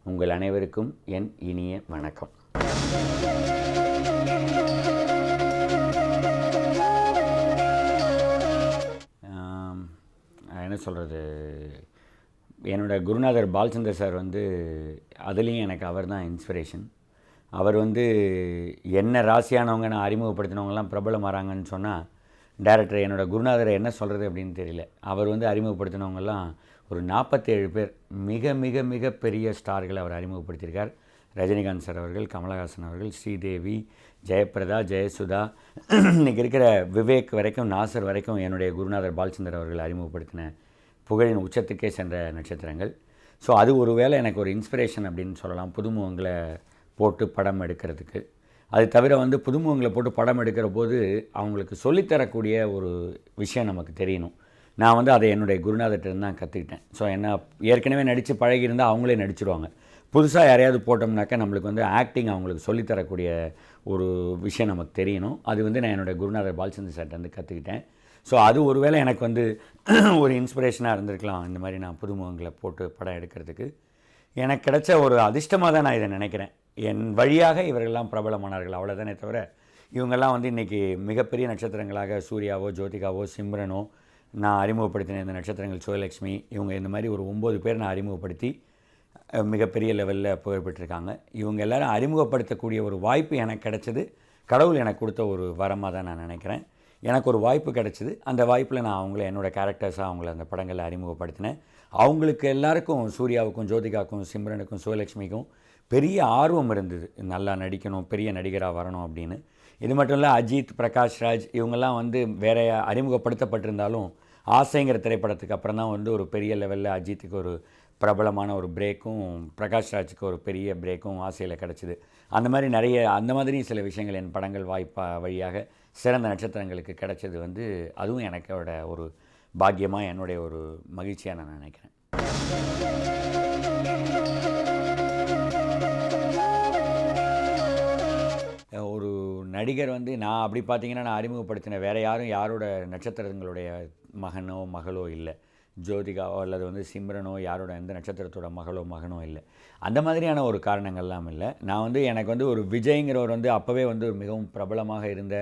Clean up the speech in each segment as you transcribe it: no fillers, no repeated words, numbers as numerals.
உங்கள் அனைவருக்கும் என் இனிய வணக்கம். என்ன சொல்கிறது, என்னோடய குருநாதர் பாலச்சந்தர் சார் அதுலேயும் எனக்கு அவர் தான் இன்ஸ்பிரேஷன். அவர் என்ன ராசியானவங்க நான் அறிமுகப்படுத்தினவங்கலாம் பிரபலம் வராங்கன்னு சொன்னால் டைரக்டர் என்னோடய குருநாதரை என்ன சொல்கிறது அப்படின்னு தெரியல. அவர் அறிமுகப்படுத்தினவங்கலாம் ஒரு 47 பேர் மிக மிக மிக பெரிய ஸ்டார்களை அவர் அறிமுகப்படுத்தியிருக்கார். ரஜினிகாந்த் சார் அவர்கள், கமலஹாசன் அவர்கள், ஸ்ரீதேவி, ஜெயபிரதா, ஜெயசுதா, இன்றைக்கி இருக்கிற விவேக் வரைக்கும், நாசர் வரைக்கும் என்னுடைய குருநாதர் பாலச்சந்தர் அவர்கள் அறிமுகப்படுத்தின புகழின் உச்சத்துக்கே சென்ற நட்சத்திரங்கள். ஸோ அது ஒரு வேளை எனக்கு ஒரு இன்ஸ்பிரேஷன் அப்படின்னு சொல்லலாம், புதுமுகங்களை போட்டு படம் எடுக்கிறதுக்கு. அது தவிர புதுமுகங்களை போட்டு படம் எடுக்கிற போது அவங்களுக்கு சொல்லித்தரக்கூடிய ஒரு விஷயம் நமக்கு தெரியணும். நான் அதை என்னுடைய குருநாதர்கிட்ட தான் கற்றுக்கிட்டேன். ஸோ என்ன ஏற்கனவே நடித்து பழகியிருந்தால் அவங்களே நடிச்சிடுவாங்க. புதுசாக யாரையாவது போட்டோம்னாக்கா நம்மளுக்கு ஆக்டிங் அவங்களுக்கு சொல்லித்தரக்கூடிய ஒரு விஷயம் நமக்கு தெரியணும். அது நான் என்னுடைய குருநாதர் பாலச்சந்தர் சார்கிட்ட கற்றுக்கிட்டேன். ஸோ அது ஒரு வேளை எனக்கு ஒரு இன்ஸ்பிரேஷனாக இருந்திருக்கலாம், இந்த மாதிரி நான் புதுமுகங்களை போட்டு படம் எடுக்கிறதுக்கு. எனக்கு கிடைச்ச ஒரு அதிர்ஷ்டமாக தான் நான் இதை நினைக்கிறேன். என் வழியாக இவர்கள்லாம் பிரபலமானார்கள், அவ்வளோதானே தவிர இவங்கெல்லாம் இன்றைக்கி மிகப்பெரிய நட்சத்திரங்களாக சூர்யாவோ, ஜோதிகாவோ, சிம்ரனோ, நான் அறிமுகப்படுத்தின இந்த நட்சத்திரங்கள் சுயலக்ஷ்மி, இவங்க இந்த மாதிரி ஒரு 9 பேர் நான் அறிமுகப்படுத்தி மிகப்பெரிய லெவலில் புகழ்பெற்றிருக்காங்க. இவங்க எல்லோரும் அறிமுகப்படுத்தக்கூடிய ஒரு வாய்ப்பு எனக்கு கிடைச்சது கடவுள் எனக்கு கொடுத்த ஒரு வரமாக தான் நான் நினைக்கிறேன். எனக்கு ஒரு வாய்ப்பு கிடச்சிது. அந்த வாய்ப்பில் நான் அவங்கள என்னோடய கேரக்டர்ஸாக அவங்கள அந்த படங்களில் அறிமுகப்படுத்தினேன். அவங்களுக்கு எல்லாருக்கும், சூர்யாவுக்கும், ஜோதிகாவுக்கும், சிம்ரனுக்கும், சுயலக்ஷ்மிக்கும் பெரிய ஆர்வம் இருந்தது, நல்லா நடிக்கணும், பெரிய நடிகராக வரணும் அப்படின்னு. இது மட்டும் இல்லை, அஜித், பிரகாஷ்ராஜ் இவங்கெல்லாம் வேறு அறிமுகப்படுத்தப்பட்டிருந்தாலும் ஆசைங்கிற திரைப்படத்துக்கு அப்புறம் தான் ஒரு பெரிய லெவலில் அஜித்துக்கு ஒரு பிரபலமான ஒரு பிரேக்கும், பிரகாஷ்ராஜுக்கு ஒரு பெரிய பிரேக்கும் ஆசையில் கிடச்சிது. அந்த மாதிரி சில விஷயங்கள் என் படங்கள் வழியாக சிறந்த நட்சத்திரங்களுக்கு கிடைச்சது அதுவும் எனக்கோட ஒரு பாக்கியமாக, என்னுடைய ஒரு மகிழ்ச்சியாக நான் நினைக்கிறேன். ஒரு நடிகர் நான் அப்படி பார்த்தீங்கன்னா நான் அறிமுகப்படுத்தின வேறு யாரோட நட்சத்திரங்களுடைய மகனோ மகளோ இல்லை. ஜோதிகாவோ அல்லது சிம்ரனோ யாரோட எந்த நட்சத்திரத்தோட மகனோ இல்லை. அந்த மாதிரியான ஒரு காரணங்கள்லாம் இல்லை. நான் எனக்கு ஒரு விஜய்ங்கிறவர் அப்போவே மிகவும் பிரபலமாக இருந்த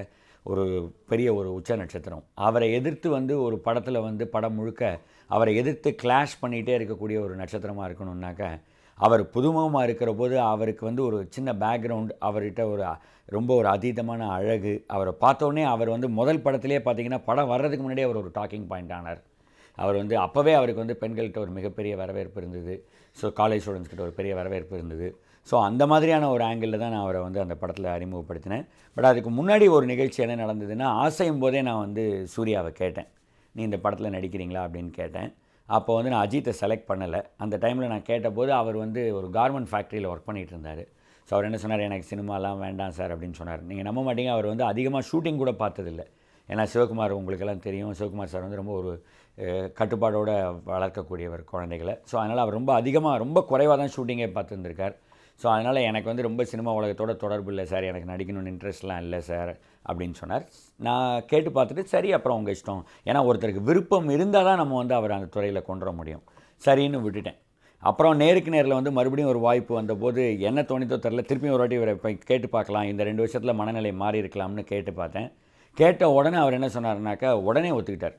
ஒரு பெரிய ஒரு உச்ச நட்சத்திரம். அவரை எதிர்த்து ஒரு படத்தில் படம் முழுக்க அவரை எதிர்த்து கிளாஷ் பண்ணிகிட்டே இருக்கக்கூடிய ஒரு நட்சத்திரமாக இருக்கணுன்னாக்கா, அவர் புதுமுகமாக இருக்கிற போது அவருக்கு ஒரு சின்ன பேக்ரவுண்ட், அவர்கிட்ட ரொம்ப ஒரு அதீதமான அழகு. அவரை பார்த்தோன்னே அவர் முதல் படத்திலே பார்த்தீங்கன்னா படம் வர்றதுக்கு முன்னாடியே அவர் ஒரு டாக்கிங் பாயிண்ட் ஆனார். அவர் அப்போவே அவருக்கு பெண்கள்கிட்ட ஒரு மிகப்பெரிய வரவேற்பு இருந்தது. ஸோ காலேஜ் ஸ்டூடெண்ட்ஸ்கிட்ட ஒரு பெரிய வரவேற்பு இருந்தது. ஸோ அந்த மாதிரியான ஒரு ஆங்கிளில் தான் நான் அவரை அந்த படத்தில் அறிமுகப்படுத்தினேன். பட் அதுக்கு முன்னாடி ஒரு நிகழ்ச்சி என்ன நடந்ததுன்னா, ஆசையும் போதே நான் சூர்யாவை கேட்டேன், நீ இந்த படத்தில் நடிக்கிறீங்களா அப்படின்னு கேட்டேன். அப்போ நான் அஜித்தை செலக்ட் பண்ணலை. அந்த டைமில் நான் கேட்டபோது அவர் ஒரு கார்மெண்ட் ஃபேக்ட்ரியில் ஒர்க் பண்ணிகிட்டு இருந்தார். ஸோ அவர் என்ன சொன்னார், எனக்கு சினிமாலாம் வேண்டாம் சார் அப்படின்னு சொன்னார். நீங்கள் நம்ப மாட்டீங்க, அவர் அதிகமாக ஷூட்டிங் கூட பார்த்ததில்லை. ஏன்னா சிவகுமார் உங்களுக்கெல்லாம் தெரியும், சிவகுமார் சார் ரொம்ப ஒரு கட்டுப்பாடோடு வளர்க்கக்கூடியவர் குழந்தைகளை. ஸோ அதனால் அவர் ரொம்ப குறைவாக தான் ஷூட்டிங்கே பார்த்துருந்துருக்கார். ஸோ அதனால் எனக்கு ரொம்ப சினிமா உலகத்தோட தொடர்பு இல்லை சார், எனக்கு நடிக்கணும்னு இன்ட்ரெஸ்ட்லாம் இல்லை சார் அப்படின்னு சொன்னார். நான் கேட்டு பார்த்துட்டு சரி அப்புறம் உங்கள் இஷ்டம், ஏன்னா ஒருத்தருக்கு விருப்பம் இருந்தால் தான் நம்ம அவர் அந்த துறையில் கொண்டு வர முடியும், சரின்னு விட்டுட்டேன். அப்புறம் நேருக்கு நேரில் மறுபடியும் ஒரு வாய்ப்பு வந்தபோது என்ன தோணித்தோ தெரில, திருப்பியும் ஒரு வாட்டி இவரை இப்போ கேட்டு பார்க்கலாம், இந்த 2 வருஷத்தில் மனநிலை மாறி இருக்கலாம்னு கேட்டு பார்த்தேன். கேட்ட உடனே அவர் என்ன சொன்னார்னாக்கா, உடனே ஒத்துக்கிட்டார்.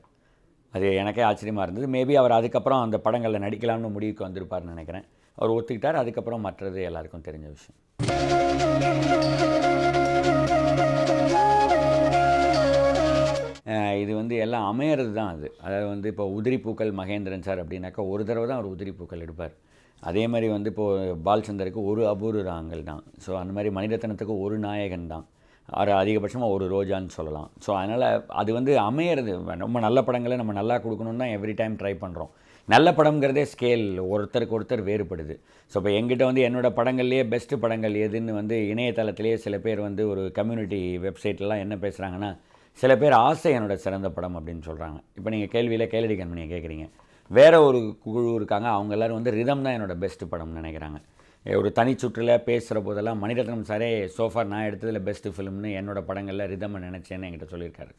அது எனக்கே ஆச்சரியமாக இருந்தது. மேபி அவர் அதுக்கப்புறம் அந்த படங்களில் நடிக்கலாம்னு முடிவுக்கு வந்திருப்பார்னு நினைக்கிறேன். அவர் ஒத்துக்கிட்டார். அதுக்கப்புறம் மற்றது எல்லாருக்கும் தெரிஞ்ச விஷயம். இது எல்லாம் அமையிறது தான் அது. அதாவது இப்போ உதிரி பூக்கள் மகேந்திரன் சார் அப்படின்னாக்கா ஒரு தடவை தான் அவர் உதிரி பூக்கள் எடுப்பார். அதே மாதிரி இப்போது பாலச்சந்தருக்கு ஒரு அபூர்வ ராகங்கள் தான். ஸோ அந்த மாதிரி மணிரத்னத்துக்கு ஒரு நாயகன் தான், அதிகபட்சமாக ஒரு ரோஜான்னு சொல்லலாம். ஸோ அதனால் அது அமையிறது. ரொம்ப நல்ல படங்களை நம்ம நல்லா கொடுக்கணுன்னு தான் எவ்ரி டைம் ட்ரை பண்ணுறோம். நல்ல படம்ங்கிறதே ஸ்கேல் ஒருத்தருக்கு ஒருத்தர் வேறுபடுது. ஸோ இப்போ எங்கிட்ட என்னோடய படங்கள்லேயே பெஸ்ட்டு படங்கள் எதுன்னு இணையதளத்திலேயே சில பேர் ஒரு கம்யூனிட்டி வெப்சைட்லலாம் என்ன பேசுகிறாங்கன்னா, சில பேர் ஆசை என்னோட சிறந்த படம் அப்படின்னு சொல்கிறாங்க. இப்போ நீங்கள் கேள்வியில் கேளடி கண்மணியை கேட்குறீங்க. வேறு ஒரு குழு இருக்காங்க, அவங்க எல்லோரும் ரிதம் தான் என்னோடய பெஸ்ட்டு படம்னு நினைக்கிறாங்க. ஒரு தனிச்சுற்றில் பேசுகிற போதெல்லாம் மணிரத்னம் சாரே சோஃபார் நான் எடுத்ததில் பெஸ்ட்டு ஃபிலிம்னு என்னோடய படங்களில் ரிதமை நினச்சேன்னு என்கிட்ட சொல்லியிருக்காரு.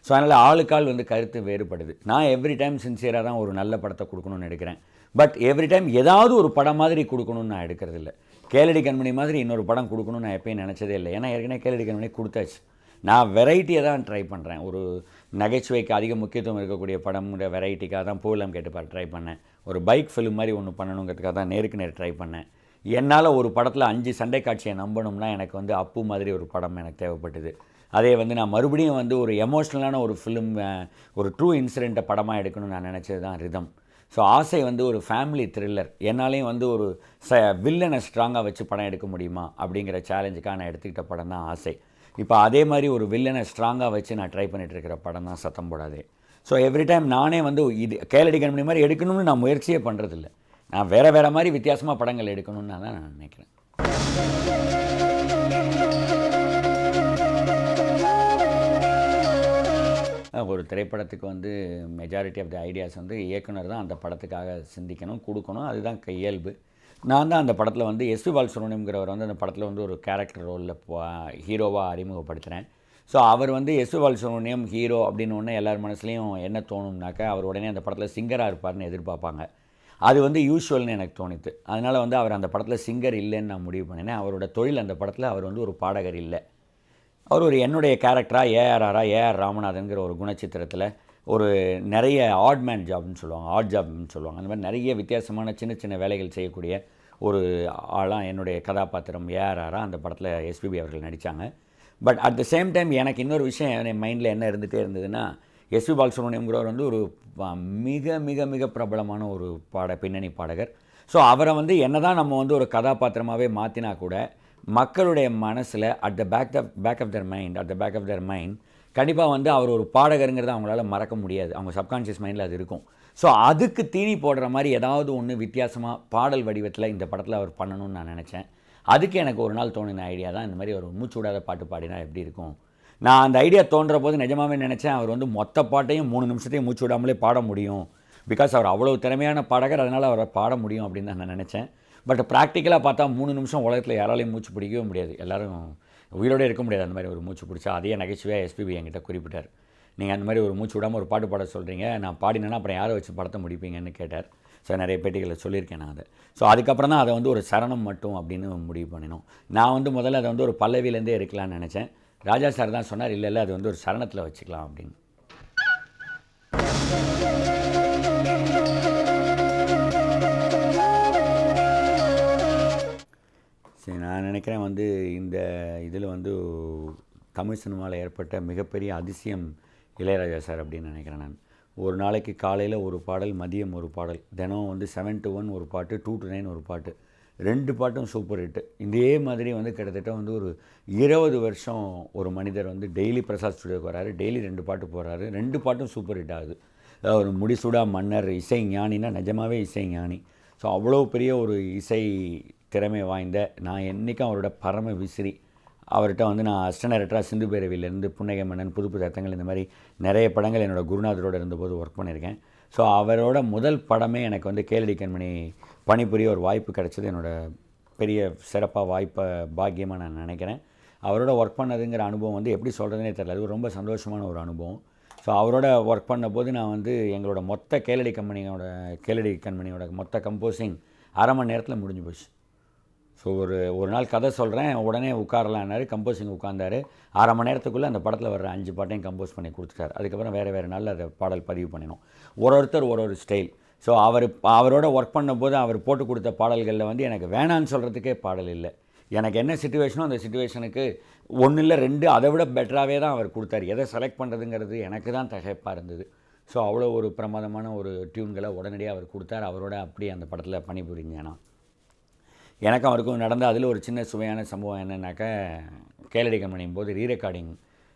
ஸோ அதனால் ஆளுக்கால் வந்து கருத்து வேறுபடுது. நான் எவ்ரி டைம் சின்சியராக தான் ஒரு நல்ல படத்தை கொடுக்கணும்னு எடுக்கிறேன். பட் எவ்ரி டைம் ஏதாவது ஒரு படம் மாதிரி கொடுக்கணும்னு நான் எடுக்கிறதில்ல. கேளடி கண்மணி மாதிரி இன்னொரு படம் கொடுக்கணும்னு நான் எப்பயும் நினச்சதே இல்லை. ஏன்னா ஏற்கனவே கேளடி கண்மணி கொடுத்தாச்சு. நான் வெரைட்டியை தான் ட்ரை பண்ணுறேன். ஒரு நகைச்சுவைக்கு அதிக முக்கியத்துவம் இருக்கக்கூடிய படம்ங்கிற வெரைட்டிக்காக தான் பூவெல்லாம் கேட்டு ட்ரை பண்ணேன். ஒரு பைக் ஃபிலிம் மாதிரி ஒன்று பண்ணணுங்கிறதுக்காக தான் நேருக்கு நேர் ட்ரை பண்ணேன். என்னால் ஒரு படத்தில் 5 சண்டை காட்சியை நம்பணும்னா எனக்கு வந்து அப்பு மாதிரி ஒரு படம் எனக்கு தேவைப்பட்டது. அதே வந்து நான் மறுபடியும் வந்து ஒரு எமோஷ்னலான ஒரு ஃபிலிம், ஒரு ட்ரூ இன்சிடெண்ட்டை படமாக எடுக்கணும்னு நான் நினச்சது தான் ரிதம். ஸோ ஆசை வந்து ஒரு ஃபேமிலி த்ரில்லர். என்னாலையும் வந்து ஒரு வில்லனை ஸ்ட்ராங்காக வச்சு படம் எடுக்க முடியுமா அப்படிங்கிற சேலஞ்சுக்காக நான் எடுத்துக்கிட்ட படம் தான் ஆசை. இப்போ அதே மாதிரி ஒரு வில்லனை ஸ்ட்ராங்காக வச்சு நான் ட்ரை பண்ணிகிட்ருக்கிற படம் தான் சத்தம் போடாதே. ஸோ எவ்ரி டைம் நானே வந்து இது கேளடி கண்மணி மாதிரி எடுக்கணும்னு நான் முயற்சியே பண்ணுறதில்ல. நான் வேறு மாதிரி வித்தியாசமாக படங்கள் எடுக்கணும்னு தான் நான் நினைக்கிறேன். ஒரு திரைப்படத்துக்கு வந்து மெஜாரிட்டி ஆஃப் த ஐடியாஸ் வந்து இயக்குனர் தான் அந்த படத்துக்காக சிந்திக்கணும், கொடுக்கணும். அதுதான் இயல்பு. நான் தான் அந்த படத்தில் வந்து எஸ்பி பாலசுப்ரமணியம்ங்கிறவர் வந்து அந்த படத்தில் வந்து ஒரு கேரக்டர் ரோலில் ஹீரோவாக அறிமுகப்படுத்துகிறேன். ஸோ அவர் வந்து எஸ்பி பாலசுப்ரமணியம் ஹீரோ அப்படின்னு ஒன்று எல்லார் மனசுலையும் என்ன தோணும்னாக்கா, அவர் உடனே அந்த படத்தில் சிங்கராக இருப்பார்னு எதிர்பார்ப்பாங்க. அது வந்து யூஷுவல்னு எனக்கு தோணித்து. அதனால் வந்து அவர் அந்த படத்தில் சிங்கர் இல்லைன்னு நான் முடிவு பண்ணினேன். அவரோட தொழில் அந்த படத்தில் அவர் வந்து ஒரு பாடகர் இல்லை. அவர் ஒரு என்னுடைய கேரக்டராக ஏஆர் ராமநாதன்கிற ஒரு குணச்சித்திரத்தில் ஒரு நிறைய ஆட்மேன் ஜாப்னு சொல்லுவாங்க, ஆட் ஜாப்னு சொல்லுவாங்க. அந்த மாதிரி நிறைய வித்தியாசமான சின்ன சின்ன வேலைகள் செய்யக்கூடிய ஒரு ஆளாக என்னுடைய கதாபாத்திரம் ஏஆராக அந்த படத்தில் எஸ்பிபி அவர்கள் நடித்தாங்க. But at the same time எனக்கு இன்னொரு விஷயம் என் மைண்டில் என்ன இருந்துகிட்டே இருந்ததுன்னா, எஸ்பி பாலசுப்ரமணியம்ங்கிறவர் வந்து ஒரு மிக மிக மிக பிரபலமான ஒரு பின்னணி பாடகர். ஸோ அவரை வந்து என்ன தான் நம்ம வந்து ஒரு கதாபாத்திரமாகவே மாற்றினா கூட மக்களுடைய மனசில் at the back of their mind கண்டிப்பாக வந்து அவர் ஒரு பாடகருங்கிறத அவங்களால மறக்க முடியாது. அவங்க சப்கான்ஷியஸ் மைண்டில் அது இருக்கும். ஸோ அதுக்கு தீனி போடுற மாதிரி ஏதாவது ஒன்று வித்தியாசமாக பாடல் வடிவத்தில் இந்த படத்தில் அவர் பண்ணணும்னு நான் நினச்சேன். அதுக்கு எனக்கு ஒரு நாள் தோணின ஐடியா தான் இந்த மாதிரி ஒரு மூச்சு விடாத பாட்டு பாடினா எப்படி இருக்கும். நான் அந்த ஐடியா தோன்ற போது நிஜமாகவே நினச்சேன் அவர் வந்து மொத்த பாட்டையும் 3 நிமிஷத்தையும் மூச்சு விடாமலே பாட முடியும். பிகாஸ் அவர் அவ்வளோ திறமையான பாடகர், அதனால் அவரை பாட முடியும் அப்படின்னு தான் நான் நினச்சேன். பட் ப்ராக்டிக்கலாக பார்த்தா 3 நிமிஷம் உலகத்தில் யாராலையும் மூச்சு பிடிக்கவே முடியாது. எல்லோரும் உயிரோடு இருக்க முடியாது அந்த மாதிரி ஒரு மூச்சு பிடிச்சா. அதே நகைச்சுவையாக எஸ்பிபி என்கிட்ட குறிப்பிட்டார். நீங்கள் அந்த மாதிரி ஒரு மூச்சு விடாமல் ஒரு பாட்டு பாட சொல்கிறீங்க, நான் பாடினேன்னா அப்புறம் யாரை வச்சு படத்தை முடிப்பீங்கன்னு கேட்டார். ஸோ நிறைய பேட்டிகளில் சொல்லியிருக்கேன் நான் அதை. ஸோ அதுக்கப்புறம் தான் அதை வந்து ஒரு சரணம் மட்டும் அப்படின்னு முடிவு பண்ணினோம். நான் வந்து முதல்ல அதை வந்து ஒரு பல்லவியிலேருந்தே இருக்கலாம்னு நினச்சேன். ராஜா சார் தான் சொன்னார், இல்லை அது வந்து ஒரு சரணத்தில் வச்சுக்கலாம் அப்படின்னு. சரி, நான் நினைக்கிறேன் வந்து இந்த இதில் வந்து தமிழ் சினிமாவில் ஏற்பட்ட மிகப்பெரிய அதிசயம் இளையராஜா சார் அப்படின்னு நினைக்கிறேன் நான். ஒரு நாளைக்கு காலையில் ஒரு பாடல், மதியம் ஒரு பாடல், தினம் வந்து 7 to 1 ஒரு பாட்டு, 2 to 9 ஒரு பாட்டு, 2 பாட்டும் சூப்பர் ஹிட்டு. இதே மாதிரி வந்து கிட்டத்தட்ட வந்து ஒரு 20 வருஷம் ஒரு மனிதர் வந்து டெய்லி பிரசாத் ஸ்டுடியோக்கு வராரு, டெய்லி 2 பாட்டு போகிறாரு, 2 பாட்டும் சூப்பர் ஹிட் ஆகுது. ஒரு முடிசூடா மன்னர், இசை ஞானின்னா நிஜமாகவே இசை ஞானி. ஸோ அவ்வளோ பெரிய ஒரு இசை திறமை வாய்ந்த, நான் என்றைக்கும் அவரோட பரம விசிறி. அவர்கிட்ட வந்து நான் அசிஸ்டன்ட் டைரக்டராக சிந்து பேரவிலேருந்து புன்னகை மன்னன், புது புது அர்த்தங்கள், இந்த மாதிரி நிறைய படங்கள் என்னோடய குருநாதரோடு இருந்தபோது ஒர்க் பண்ணியிருக்கேன். ஸோ அவரோட முதல் படமே எனக்கு வந்து கேளடி கண்மணி பணிபுரிய ஒரு வாய்ப்பு கிடச்சது என்னோடய பெரிய சிறப்பாக பாக்கியமாக நான் நினைக்கிறேன். அவரோட ஒர்க் பண்ணதுங்கிற அனுபவம் வந்து எப்படி சொல்கிறதுனே தெரியல, அது ரொம்ப சந்தோஷமான ஒரு அனுபவம். ஸோ அவரோட ஒர்க் பண்ண போது நான் வந்து எங்களோட மொத்த கேளடி கண்மணியோட மொத்த கம்போசிங் அரை மணி நேரத்தில் முடிஞ்சு போச்சு. ஸோ ஒரு நாள் கதை சொல்கிறேன், உடனே உட்காரலான்னாரு, கம்போசிங் உட்காந்தார். அரை மணி நேரத்துக்குள்ளே அந்த படத்தில் வர்ற 5 பாட்டையும் கம்போஸ் பண்ணி கொடுத்துட்டார். அதுக்கப்புறம் வேறு நாளில் அதை பாடல் பதிவு பண்ணினோம். ஒருத்தர் ஒரு ஸ்டைல். ஸோ அவரோட ஒர்க் பண்ணும்போது அவர் போட்டு கொடுத்த பாடல்களில் வந்து எனக்கு வேணான்னு சொல்கிறதுக்கே பாடல் இல்லை. எனக்கு என்ன சிச்சுவேஷனோ அந்த சிச்சுவேஷனுக்கு 1 இல்லை 2 அதை விட பெட்டராகவே தான் அவர் கொடுத்தார். எதை செலக்ட் பண்ணுறதுங்கிறது எனக்கு தான் தகைப்பாக இருந்தது. ஸோ அவ்வளோ ஒரு பிரமாதமான ஒரு டியூன்களை உடனடியாக அவர் கொடுத்தார். அவரோட அப்படியே அந்த படத்தில் பணிபுரிஞ்சேன் நான். எனக்கும் அவருக்கும் நடந்த அதில் ஒரு சின்ன சுவையான சம்பவம் என்னென்னாக்கா, கேளடி கண்மணியும் போது ரீரெக்கார்டிங்,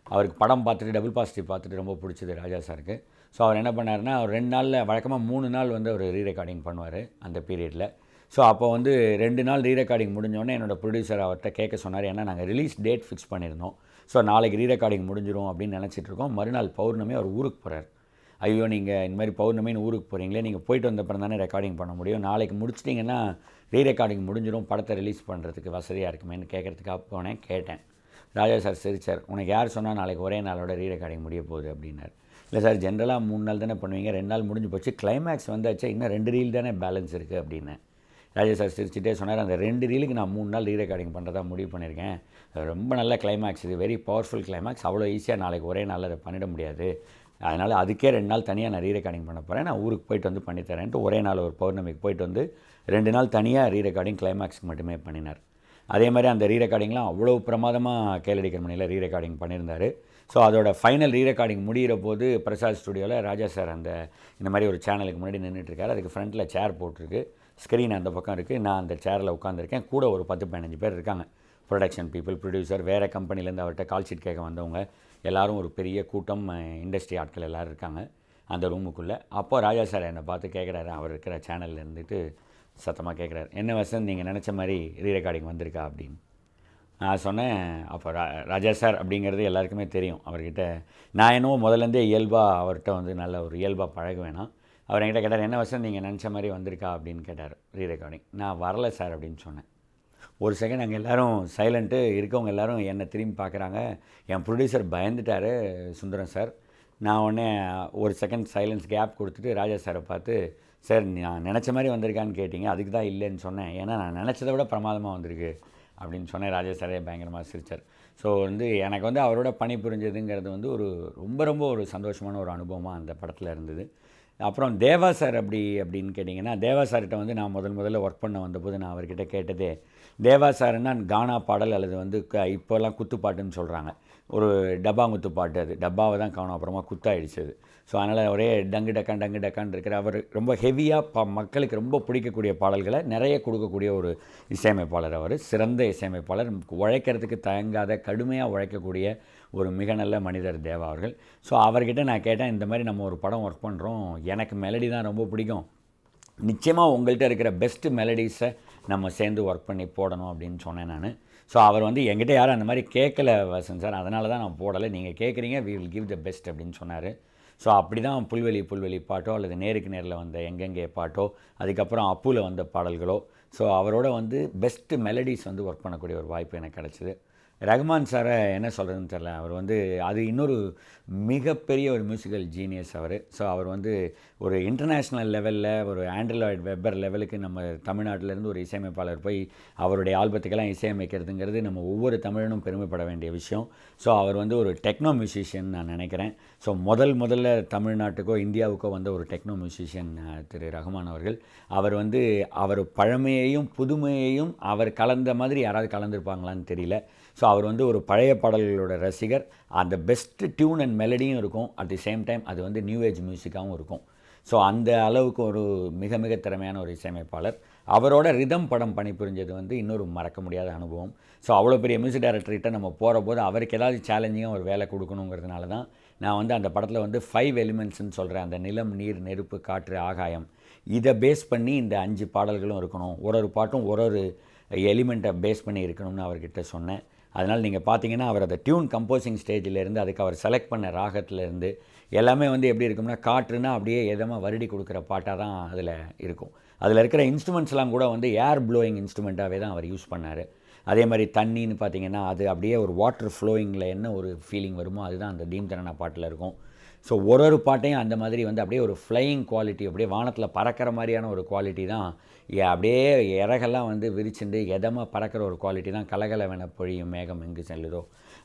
அவருக்கு படம் பார்த்துட்டு டபுள் பாசிட்டிவ் பார்த்துட்டு ரொம்ப பிடிச்சது ராஜா சாருக்கு. ஸோ அவர் என்ன பண்ணாருன்னா, அவர் 2 நாளில் வழக்கமாக 3 நாள் வந்து அவர் ரீரெக்கார்டிங் பண்ணுவார் அந்த பீரியடில். ஸோ அப்போ வந்து 2 நாள் ரீரெக்கார்டிங் முடிஞ்சோடனே என்னோடய ப்ரொடியூசர் அவர்கிட்ட கேட்க சொன்னார். ஏன்னா நாங்கள் ரிலீஸ் டேட் ஃபிக்ஸ் பண்ணியிருந்தோம். ஸோ நாளைக்கு ரீரெக்கார்டிங் முடிஞ்சிடும் அப்படின்னு நினச்சிட்ருக்கோம். மறுநாள் பௌர்ணமி அவர் ஊருக்கு போகிறார். ஐயோ, நீங்கள் இந்த மாதிரி பௌர்ணமின்னு ஊருக்கு போகிறீங்களே, நீங்கள் போயிட்டு வந்தப்பறம் தானே ரெக்கார்டிங் பண்ண முடியும், நாளைக்கு முடிச்சிட்டிங்கன்னா ரீரெக்கார்டிங் முடிஞ்சிடும், படத்தை ரிலீஸ் பண்ணுறதுக்கு வசதியாக இருக்குமேன்னு கேட்குறதுக்காக போனேன். கேட்டேன். ராஜா சார் சிரிச்சார். உனக்கு யார் சொன்னால் நாளைக்கு ஒரே நாளோட ரீ ரெக்கார்டிங் முடிய போகுது அப்படின்னார். இல்லை சார், ஜென்ரலாக 3 நாள் தானே பண்ணுவீங்க, 2 நாள் முடிஞ்சு போச்சு, கிளைமேக்ஸ் வந்தாச்சா, இன்னும் 2 ரீல் தானே பேலன்ஸ் இருக்குது அப்படின்னேன். ராஜா சார் சிரிச்சுட்டே சொன்னார், அந்த 2 ரீலுக்கு நான் 3 நாள் ரீ ரெக்கார்டிங் பண்ணுறதா முடிவு பண்ணியிருக்கேன். ரொம்ப நல்ல கிளைமேக்ஸ், இது வெரி பவர்ஃபுல் கிளைமேக்ஸ், அவ்வளோ ஈஸியாக நாளைக்கு ஒரே நாளில் அதை பண்ணிட முடியாது. அதனால் அதுக்கே 2 நாள் தனியாக நான் ரீ ரெக்கார்டிங் பண்ண போகிறேன், நான் ஊருக்கு போயிட்டு வந்து பண்ணித்தரேன்ட்டு ஒரே நாள் ஒரு பௌர்ணமிக்கு போயிட்டு வந்து 2 நாள் தனியாக ரீ ரெக்கார்டிங் கிளைமேக்ஸ்க்கு மட்டுமே பண்ணினார். அதே மாதிரி அந்த ரீ ரெக்கார்டிங்லாம் அவ்வளோ பிரமாதமாக கேளடிக்கிற மணியில் ரீ ரெக்கார்டிங் பண்ணியிருந்தார். ஸோ அதோட ஃபைனல் ரீ ரெக்கார்டிங் முடிகிற போது பிரசாத் ஸ்டுடியோவில் ராஜா சார் இந்த மாதிரி ஒரு சேனலுக்கு முன்னாடி நின்றுட்டுருக்காரு. அதுக்கு ஃப்ரண்ட்டில் சேர் போட்டிருக்கு, ஸ்க்ரீன் அந்த பக்கம் இருக்குது, நான் அந்த சேரில் உட்காந்துருக்கேன். கூட ஒரு 10-15 பேர் இருக்காங்க, ப்ரொடக்ஷன் பீப்புள், ப்ரொடியூசர், வேறு கம்பெனிலேருந்து அவர்கிட்ட கால் ஷீட் கேட்க வந்தவங்க எல்லோரும், ஒரு பெரிய கூட்டம், இண்டஸ்ட்ரி ஆட்கள் எல்லோரும் இருக்காங்க அந்த ரூமுக்குள்ளே. அப்போ ராஜா சார் என்னை பார்த்து கேட்குறாரு, அவர் இருக்கிற சேனலில் இருந்துட்டு சத்தமாக கேட்குறாரு, என்ன வசந்த், நீங்கள் நினச்ச மாதிரி ரீ ரெக்கார்டிங் வந்திருக்கா அப்படின்னு. நான் சொன்னேன், அப்போ ராஜா சார் அப்படிங்கிறது எல்லாருக்குமே தெரியும் அவர்கிட்ட. நான் என்னவோ முதலேருந்தே இயல்பாக அவர்கிட்ட வந்து நல்ல ஒரு இயல்பாக பழகுவேனா. அவர் என்கிட்ட கேட்டார், என்ன வசந்த், நீங்கள் நினச்ச மாதிரி வந்திருக்கா அப்படின்னு கேட்டார் ரீ ரெக்கார்டிங். நான் வரல சார் அப்படின்னு சொன்னேன். ஒரு செகண்ட் அங்கே எல்லோரும் சைலண்ட்டு, இருக்கவங்க எல்லோரும் என்னை திரும்பி பார்க்குறாங்க. என் ப்ரொடியூசர் பயந்துட்டார், சுந்தரம் சார். நான் உடனே ஒரு செகண்ட் சைலன்ஸ் கேப் கொடுத்துட்டு ராஜா சாரை பார்த்து, சார் நான் நினச்ச மாதிரி வந்திருக்கான்னு கேட்டிங்க, அதுக்கு தான் இல்லைன்னு சொன்னேன், ஏன்னா நான் நினச்சதை விட பிரமாதமாக வந்திருக்கு அப்படின்னு சொன்னேன். ராஜா சாரே பயங்கரமாக சிரித்தார். ஸோ வந்து எனக்கு வந்து அவரோட பணி புரிஞ்சதுங்கிறது வந்து ஒரு ரொம்ப ரொம்ப ஒரு சந்தோஷமான ஒரு அனுபவமாக அந்த படத்தில் இருந்தது. அப்புறம் தேவா சார் அப்படின்னு கேட்டிங்கன்னா, தேவா சார்கிட்ட வந்து நான் முதல்ல ஒர்க் பண்ண வந்தபோது நான் அவர்கிட்ட கேட்டதே, தேவா சார்னா கானா பாடல் அல்லது வந்து இப்போல்லாம் குத்துப்பாட்டுன்னு சொல்கிறாங்க, ஒரு டப்பாங்குத்து பாட்டு, அது டப்பாவை தான் காணும், அப்புறமா குத்தாயிடுச்சு அது. ஸோ அதனால் ஒரே டங்கு டக்கான் இருக்கிற அவர் ரொம்ப ஹெவியாக மக்களுக்கு ரொம்ப பிடிக்கக்கூடிய பாடல்களை நிறைய கொடுக்கக்கூடிய ஒரு இசையமைப்பாளர். அவர் சிறந்த இசையமைப்பாளர், உழைக்கிறதுக்கு தயங்காத, கடுமையாக உழைக்கக்கூடிய ஒரு மிக நல்ல மனிதர் தேவா அவர்கள். ஸோ அவர்கிட்ட நான் கேட்டேன், இந்த மாதிரி நம்ம ஒரு படம் ஒர்க் பண்ணுறோம், எனக்கு மெலடி தான் ரொம்ப பிடிக்கும், நிச்சயமாக உங்கள்கிட்ட இருக்கிற பெஸ்ட்டு மெலடிஸை நம்ம சேர்ந்து ஒர்க் பண்ணி போடணும் அப்படின்னு சொன்னேன் நான். ஸோ அவர் வந்து என்கிட்ட யாரும் அந்த மாதிரி கேட்கல வசந்த் சார், அதனால தான் நான் போடலை, நீங்கள் கேட்குறீங்க, we will give the best அப்படின்னு சொன்னார். ஸோ அப்படி தான் புல்வெளி பாட்டோ அல்லது நேருக்கு நேரில் வந்த எங்கெங்கே பாட்டோ, அதுக்கப்புறம் அப்புவில் வந்த பாடல்களோ, ஸோ அவரோட வந்து பெஸ்ட்டு மெலடிஸ் வந்து ஒர்க் பண்ணக்கூடிய ஒரு வாய்ப்பு எனக்கு கிடச்சிது. ரஹ்மான் சாரை என்ன சொல்கிறதுன்னு தெரில, அவர் வந்து அது இன்னொரு மிகப்பெரிய ஒரு மியூசிக்கல் ஜீனியஸ் அவர். ஸோ அவர் வந்து ஒரு இன்டர்நேஷ்னல் லெவலில் ஒரு ஆண்ட்ராய்டு வெப்பர் லெவலுக்கு நம்ம தமிழ்நாட்டிலேருந்து ஒரு இசையமைப்பாளர் போய் அவருடைய ஆல்பத்துக்கெல்லாம் இசையமைக்கிறதுங்கிறது நம்ம ஒவ்வொரு தமிழனும் பெருமைப்பட வேண்டிய விஷயம். ஸோ அவர் வந்து ஒரு டெக்னோ மியூசிஷியன் நான் நினைக்கிறேன். ஸோ முதல்ல தமிழ்நாட்டுக்கோ இந்தியாவுக்கோ வந்த ஒரு டெக்னோ மியூசிஷியன் திரு ரஹ்மான் அவர்கள். அவர் வந்து அவர் பழமையையும் புதுமையையும் அவர் கலந்த மாதிரி யாராவது கலந்துருப்பாங்களான்னு தெரியல. ஸோ அவர் வந்து ஒரு பழைய பாடல்களோட ரசிகர், அந்த பெஸ்ட்டு டியூன் அண்ட் மெலடியும் இருக்கும், அட் தி சேம் டைம் அது வந்து நியூ ஏஜ் மியூசிக்காகவும் இருக்கும். ஸோ அந்த அளவுக்கு ஒரு மிக மிக திறமையான ஒரு இசையமைப்பாளர். அவரோட ரிதம் படம் பணிபுரிஞ்சது வந்து இன்னொரு மறக்க முடியாத அனுபவம். ஸோ அவ்வளோ பெரிய மியூசிக் டைரக்டர்கிட்ட நம்ம போகிற போது அவருக்கு ஏதாவது சேலஞ்சிங்காக ஒரு வேலை கொடுக்கணுங்கிறதுனால தான் நான் வந்து அந்த படத்தில் வந்து 5 எலிமெண்ட்ஸ்ன்னு சொல்கிறேன், அந்த நிலம், நீர், நெருப்பு, காற்று, ஆகாயம், இதை பேஸ் பண்ணி இந்த 5 பாடல்களும் இருக்கணும், ஒரு பாட்டும் ஒரு எலிமெண்ட்டை பேஸ் பண்ணி இருக்கணும்னு அவர்கிட்ட சொன்னேன். அதனால் நீங்கள் பார்த்தீங்கன்னா அவர் அந்த டியூன் கம்போசிங் ஸ்டேஜிலேருந்து அதுக்கு அவர் செலக்ட் பண்ண ராகத்துலேருந்து எல்லாமே வந்து எப்படி இருக்கும்னா, காற்றுனா அப்படியே எதமாக வருடி கொடுக்குற பாட்டாக தான் அதில் இருக்கும். அதில் இருக்கிற இன்ஸ்ட்ருமெண்ட்ஸ்லாம் கூட வந்து ஏர் ப்ளோயிங் இன்ஸ்ட்ருமெண்ட்டாகவே தான் அவர் யூஸ் பண்ணார். அதே மாதிரி தண்ணின்னு பார்த்தீங்கன்னா அது அப்படியே ஒரு வாட்டர் ஃப்ளோயிங்கில் என்ன ஒரு ஃபீலிங் வருமோ அதுதான் அந்த தீம் தரனா பாட்டில் இருக்கும். ஸோ ஒரு பாட்டையும் அந்த மாதிரி வந்து அப்படியே ஒரு ஃப்ளையிங் குவாலிட்டி, அப்படியே வானத்தில் பறக்கிற மாதிரியான ஒரு குவாலிட்டி தான், அப்படியே இறகெல்லாம் வந்து விரிச்சுண்டு எதமாக பறக்கிற ஒரு குவாலிட்டி தான் கலகலவென பொழியும் மேகம் எங்கு செல்லுதோ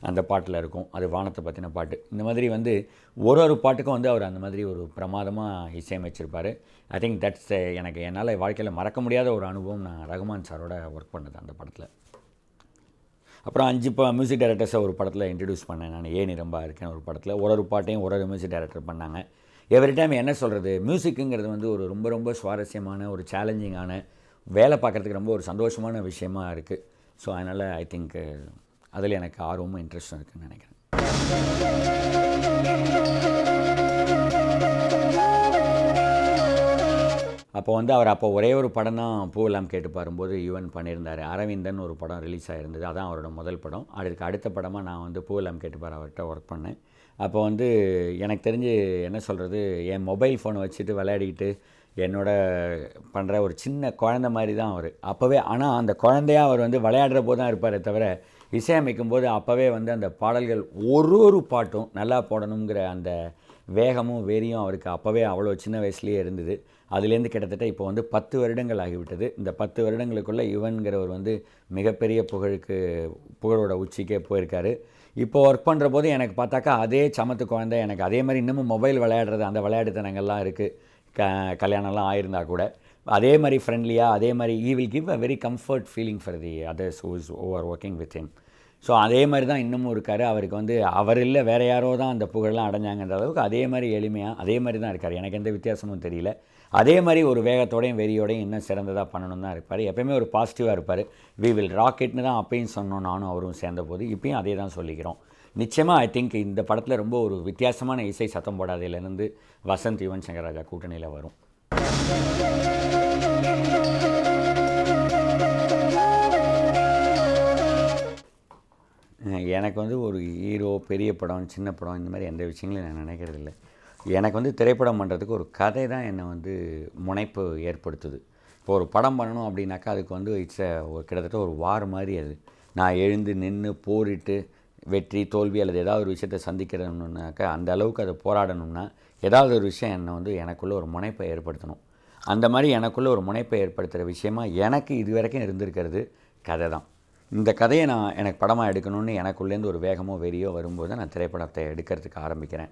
அந்த பாட்டில் இருக்கும். அது வானத்தை பற்றின பாட்டு. இந்த மாதிரி வந்து ஒரு பாட்டுக்கும் வந்து அவர் அந்த மாதிரி ஒரு பிரமாதமாக இசையமைச்சிருப்பார். ஐ திங்க் தட்ஸ் எனக்கு என்னால் வாழ்க்கையில் மறக்க முடியாத ஒரு அனுபவம், நான் ரஹ்மான் சாரோட ஒர்க் பண்ணது அந்த படத்தில். அப்புறம் 5 மியூசிக் டைரக்டர்ஸை ஒரு படத்தில் இன்ட்ரடியூஸ் பண்ணேன் நான், ஏ நிரம்பா இருக்கேன் ஒரு படத்தில். ஒரு பாட்டையும் ஒரு மியூசிக் டைரக்டர் பண்ணாங்க. எவ்ரி டைம் என்ன சொல்கிறது, மியூசிக்குங்கிறது வந்து ஒரு ரொம்ப ரொம்ப சுவாரஸ்யமான, ஒரு சேலஞ்சிங்கான, வேலை பார்க்குறதுக்கு ரொம்ப ஒரு சந்தோஷமான விஷயமா இருக்குது. ஸோ அதனால் ஐ திங்க் அதில் எனக்கு ஆர்வமும் இன்ட்ரெஸ்ட்டும் இருக்குதுன்னு நினைக்கிறேன். அப்போ வந்து அவர் ஒரே ஒரு படம் தான் பூவெல்லாம் கேட்டு பாரும்போது யுவன் பண்ணியிருந்தார். அரவிந்தன் ஒரு படம் ரிலீஸ் ஆகிருந்தது, அதான் அவரோட முதல் படம். அதுக்கு அடுத்த படமாக நான் வந்து பூவெல்லாம் கேட்டு பாரு அவர்கிட்ட ஒர்க் பண்ணேன். அப்போ வந்து எனக்கு தெரிஞ்சு என்ன சொல்கிறது, என் மொபைல் ஃபோனை வச்சுட்டு விளையாடிக்கிட்டு என்னோட பண்ணுற ஒரு சின்ன குழந்த மாதிரி தான் அவர் அப்போவே. ஆனால் அந்த குழந்தையாக அவர் வந்து விளையாடுற போது தான் இருப்பாரே தவிர, இசையமைக்கும் போது அப்போவே வந்து அந்த பாடல்கள் ஒரு பாட்டும் நல்லா போடணுங்கிற அந்த வேகமும் வெறியும் அவருக்கு அப்போவே அவ்வளோ சின்ன வயசுலேயே இருந்தது. அதுலேருந்து கிட்டத்தட்ட இப்போ வந்து 10 வருடங்கள் ஆகிவிட்டது. இந்த 10 வருடங்களுக்குள்ளே யுவன்கிறவர் வந்து மிகப்பெரிய புகழோட உச்சிக்கே போயிருக்காரு. இப்போ ஒர்க் பண்ணுற போது எனக்கு பார்த்தாக்கா அதே சமத்து குழந்தை, எனக்கு அதே மாதிரி இன்னமும் மொபைல் விளையாடுறது அந்த விளையாட்டுத்தனங்கள்லாம் இருக்குது. கல்யாணம்லாம் ஆயிருந்தா கூட அதே மாதிரி ஃப்ரெண்ட்லியாக, அதே மாதிரி he will give a very comfort feeling for the others who is over working with him. So அதே மாதிரி தான் இன்னமும் இருக்கார். அவருக்கு வந்து அவர் இல்லை வேறு யாரோ தான் அந்த புகழெலாம் அடைஞ்சாங்கன்ற அளவுக்கு அதே மாதிரி எளிமையாக அதே மாதிரி தான் இருக்கார். எனக்கு எந்த வித்தியாசமும் தெரியல. அதே மாதிரி ஒரு வேகத்தோடையும் வெறியோடையும் இன்னும் சிறந்ததாக பண்ணணும் தான் இருப்பார். எப்போயுமே ஒரு பாசிட்டிவாக இருப்பார். வி வில் ராக்கெட்னு தான் அப்பையும் சொன்னோம், நானும் அவரும் சேர்ந்த போது. இப்பயும் அதே தான் சொல்லிக்கிறோம். நிச்சயமாக ஐ திங்க் இந்த படத்தில் ரொம்ப ஒரு வித்தியாசமான இசை சத்தம் போடாதையிலேருந்து வசந்த், யுவன் சங்கர் ராஜா கூட்டணியில் வரும். எனக்கு வந்து ஒரு ஹீரோ, பெரிய படம், சின்ன படம் இந்த மாதிரி எந்த விஷயங்களையும் நான் நினைக்கிறதில்ல. எனக்கு வந்து திரைப்படம் பண்ணுறதுக்கு ஒரு கதை தான் என்னை வந்து முனைப்பு ஏற்படுத்துது. இப்போ ஒரு படம் பண்ணணும் அப்படின்னாக்கா அதுக்கு வந்து கிட்டத்தட்ட ஒரு வார் மாதிரி அது. நான் எழுந்து நின்று போரிட்டு வெற்றி தோல்வி அல்லது ஏதாவது ஒரு விஷயத்தை சந்திக்கிறேன்னாக்கா அந்த அளவுக்கு அதை போராடணும்னா ஏதாவது ஒரு விஷயம் என்னை வந்து எனக்குள்ளே ஒரு முனைப்பை ஏற்படுத்தணும். அந்த மாதிரி எனக்குள்ளே ஒரு முனைப்பை ஏற்படுத்துகிற விஷயமா எனக்கு இது வரைக்கும் இருந்திருக்கிறது கதை தான். இந்த கதையை எனக்கு படமாக எடுக்கணும்னு எனக்குள்ளேருந்து ஒரு வேகமோ வெறியோ வரும்போது நான் திரைப்படத்தை எடுக்கிறதுக்கு ஆரம்பிக்கிறேன்.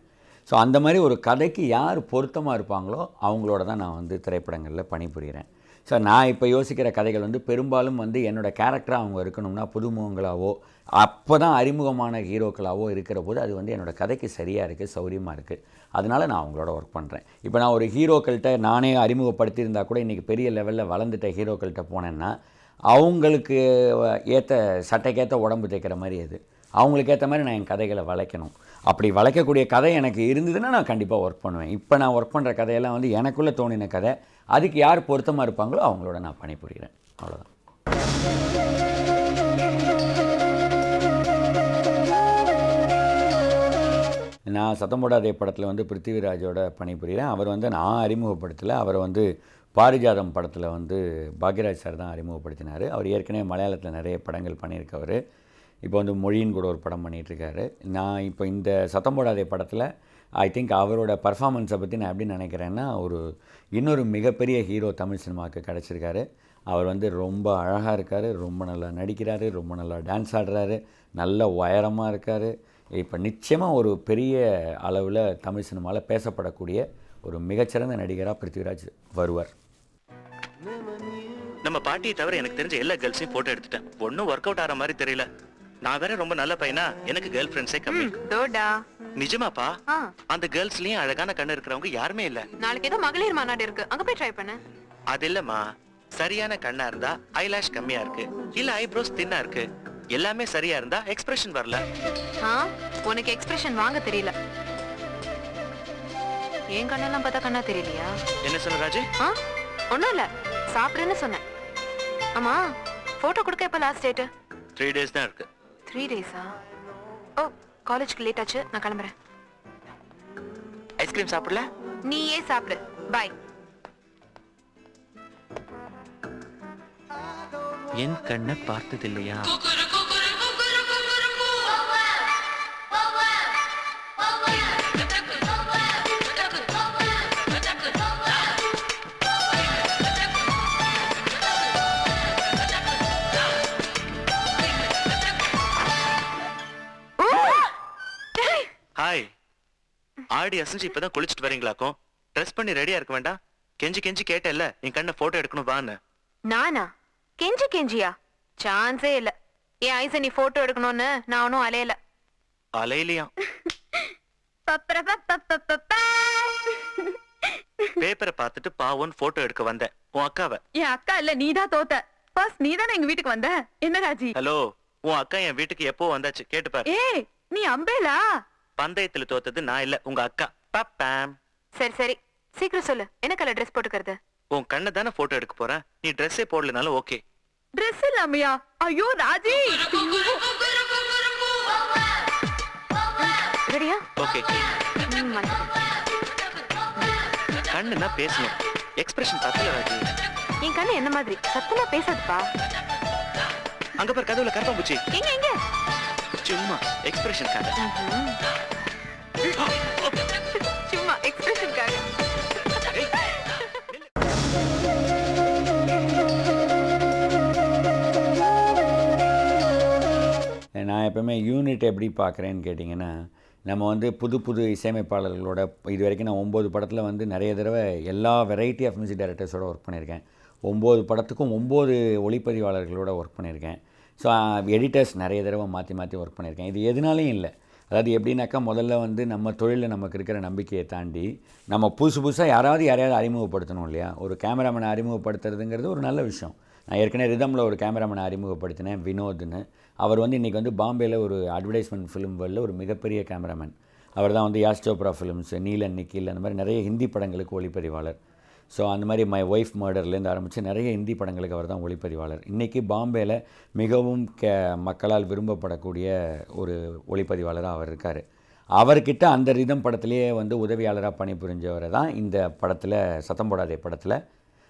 ஸோ அந்த மாதிரி ஒரு கதைக்கு யார் பொருத்தமாக இருப்பாங்களோ அவங்களோட தான் நான் வந்து திரைப்படங்களில் பணிபுரிகிறேன். ஸோ நான் இப்போ யோசிக்கிற கதைகள் வந்து பெரும்பாலும் வந்து என்னோடய கேரக்டராக அவங்க இருக்கணும்னா புதுமுகங்களாவோ அப்போ தான் அறிமுகமான ஹீரோக்களாவோ இருக்கிற போது அது வந்து என்னோடய கதைக்கு சரியாக இருக்குது, சௌரியமாக இருக்குது. அதனால் நான் அவங்களோட ஒர்க் பண்ணுறேன். இப்போ நான் ஒரு ஹீரோக்கள்கிட்ட நானே அறிமுகப்படுத்தியிருந்தால் கூட இன்றைக்கி பெரிய லெவலில் வளர்ந்துட்ட ஹீரோக்கள்கிட்ட போனேன்னா அவங்களுக்கு ஏற்ற சட்டைக்கேற்ற உடம்பு தைக்கிற மாதிரி அது அவங்களுக்கு ஏற்ற மாதிரி நான் என் கதைகளை வளைக்கணும். அப்படி வளைக்கக்கூடிய கதை எனக்கு இருந்ததுன்னா நான் கண்டிப்பாக ஒர்க் பண்ணுவேன். இப்போ நான் ஒர்க் பண்ணுற கதையெல்லாம் வந்து எனக்குள்ளே தோணின கதை, அதுக்கு யார் பொருத்தமாக இருப்பாங்களோ அவங்களோட நான் பணிபுரிகிறேன். அவ்வளோதான். நான் சத்தம் போடாதே படத்தில் வந்து பிருத்திவிராஜோட பணிபுரிகிறேன். அவர் வந்து நான் அறிமுகப்படுத்தலை. அவரை வந்து பாரிஜாதம் படத்தில் வந்து பாக்யராஜ் சார் தான் அறிமுகப்படுத்தினார். அவர் ஏற்கனவே மலையாளத்தில் நிறைய படங்கள் பண்ணியிருக்கவர். இப்போ வந்து மொழியின் கூட ஒரு படம் பண்ணிகிட்ருக்காரு. நான் இப்போ இந்த சத்தம் போடாதே படத்தில் ஐ திங்க் அவரோட பர்ஃபார்மன்ஸை பற்றி நான் எப்படி நினைக்கிறேன்னா இன்னொரு மிகப்பெரிய ஹீரோ தமிழ் சினிமாவுக்கு கிடச்சிருக்காரு. அவர் வந்து ரொம்ப அழகாக இருக்கார், ரொம்ப நல்லா நடிக்கிறாரு, ரொம்ப நல்லா டான்ஸ் ஆடுறாரு, நல்ல உயரமாக இருக்கார். இப்போ நிச்சயமாக ஒரு பெரிய அளவில் தமிழ் சினிமாவில் பேசப்படக்கூடிய ஒரு மிகச்சிறந்த நடிகராக பிருத்திவிராஜ் வருவார். நம்ம பாட்டியை தவிர எனக்கு தெரிஞ்ச எல்லா கேர்ள்ஸையும் போட்டோ எடுத்துட்டேன். ஒன்னும் ஒர்க் அவுட் ஆற மாதிரி தெரியல. நான் வேற ரொம்ப நல்ல பையனா, எனக்கு கேர்ள் ஃப்ரெண்ட்ஸே கம்மி. நிஜமாப்பா? அந்த கேர்ள்ஸ்லயும் அழகான கண்ணு இருக்கிறவங்க யாருமே இல்ல. நாளைக்கு ஏதோ மகளிர் மாநாடு இருக்கு, அங்க போய் ட்ரை பண்ணு. அது இல்லம்மா, சரியான கண்ணா இருந்தா ஐலாஷ் கம்மியா இருக்கு, இல்ல ஐப்ரோஸ் தின்னா இருக்கு. எல்லாமே சரியா இருந்தா எக்ஸ்பிரஷன் வரல. உனக்கு எக்ஸ்பிரஷன் வாங்க தெரியல. ஏன் கண்ணெல்லாம் பார்த்தா கண்ணா தெரியலையா? என்ன சொன்ன ராஜு? ஒண்ணும் இல்ல, சாப்பிடுன்னு சொன்னேன். ஆமா, போட்டோ கொடுக்க எப்ப லாஸ்ட் டேட்? 3 days தான் இருக்கு. 3 days-ஆ? ஓ, காலேஜ்க்கு லேட் ஆச்சு, நான் கிளம்புறேன். ஐஸ்கிரீம் சாப்பிடல? நீயே சாப்பிடு. பை. என் கண்ணை பார்த்தது இல்லையா? ஹாய், ஆடி அசைஞ்சு இப்பதான் குளிச்சுட்டு வரீங்களாக்கும். ட்ரெஸ் பண்ணி ரெடியா இருக்க வேண்டாம்? கெஞ்சி கெஞ்சி கேட்டல்ல என் கண்ணை போட்டோ எடுக்கணும் வான்னு. நானா கெஞ்சியா? சான்ஸே இல்ல. என் ஐச நீ போட்டோ எடுக்கணும்னு நான் ஒன்னும் அலையல. அலையிலையா? பேப்பரை பார்த்துட்டு பாவம் போட்டோ எடுக்க வந்தேன் உன் அக்காவை. என் அக்கா இல்ல, நீதான் தோத்த. ஃபர்ஸ்ட் நீதானே எங்க வீட்டுக்கு வந்த. என்ன ராஜி? ஹலோ, உன் அக்கா என் வீட்டுக்கு எப்போ வந்தாச்சு கேட்டு பாரு. ஏய், நீ அம்பேலா? பந்தயத்துல தோத்தது நான் இல்ல, உங்க அக்கா. பாப்பாம். சரி சரி, சீக்கிரம் சொல்லு, என்ன கலர் ட்ரெஸ் போட்டுக்கிறது? உன் கண்ணை தானே போட்டோ எடுக்க போறேன், நீ ட்ரெஸ்ஸே போடலனாலும் ஓகே. ட்ரெஸ் இல்லாமையா? ஐயோ ராஜி. ரெடியா? ஓகே. கண்ணுனா பேசணும், எக்ஸ்பிரஷன் பத்தல ராஜி. என் கண்ணு என்ன மாதிரி சத்தமா பேசாதுப்பா. அங்க பாரு கதவுல கரப்பாம்பூச்சி. எங்க எங்க? சும்மா எக்ஸ்பிரஷன்காக. சும்மா எக்ஸ்பிரஷன்காக. நான் எப்பவுமே யூனிட் எப்படி பார்க்குறேன்னு கேட்டிங்கன்னா, நம்ம வந்து புது புது இசையமைப்பாளர்களோட இது வரைக்கும் நான் 9 படத்தில் வந்து நிறைய தடவை எல்லா வெரைட்டி ஆஃப் மியூசிக் டைரக்டர்ஸோட ஒர்க் பண்ணியிருக்கேன். 9 படத்துக்கும் 9 ஒளிப்பதிவாளர்களோட ஒர்க் பண்ணியிருக்கேன். ஸோ எடிட்டர்ஸ் நிறைய தடவை மாற்றி மாற்றி ஒர்க் பண்ணியிருக்கேன். இது எதுனாலையும் இல்லை. அதாவது எப்படின்னாக்கா, முதல்ல வந்து நம்ம தொழிலில் நமக்கு இருக்கிற நம்பிக்கையை தாண்டி நம்ம புதுசாக யாரையாவது அறிமுகப்படுத்தணும் இல்லையா? ஒரு கேமராமேனை அறிமுகப்படுத்துறதுங்கிறது ஒரு நல்ல விஷயம். நான் ஏற்கனவே ரிதமில் ஒரு கேமராமேனை அறிமுகப்படுத்தினேன், வினோத்னு. அவர் வந்து இன்றைக்கி வந்து பாம்பேயில் ஒரு அட்வர்டைஸ்மெண்ட் ஃபிலிம் வேர்ல்டில் ஒரு மிகப்பெரிய கேமராமேன். அவர் தான் வந்து யாஷ் சோப்ரா ஃபிலிம்ஸ், நீலன் நிக்கில், அந்த மாதிரி நிறைய ஹிந்தி படங்களுக்கு ஒளிப்பதிவாளர். ஸோ அந்த மாதிரி மை ஒய்ஃப் மர்டர்லேருந்து ஆரம்பித்து நிறைய ஹிந்தி படங்களுக்கு அவர் தான் ஒளிப்பதிவாளர். இன்றைக்கி பாம்பேயில் மிகவும் மக்களால் விரும்பப்படக்கூடிய ஒரு ஒளிப்பதிவாளராக அவர் இருக்கார். அவர்கிட்ட அந்த ரிதம் படத்துலேயே வந்து உதவியாளராக பணிபுரிஞ்சவரை தான் இந்த படத்தில், சத்தம் போடாதே படத்தில்,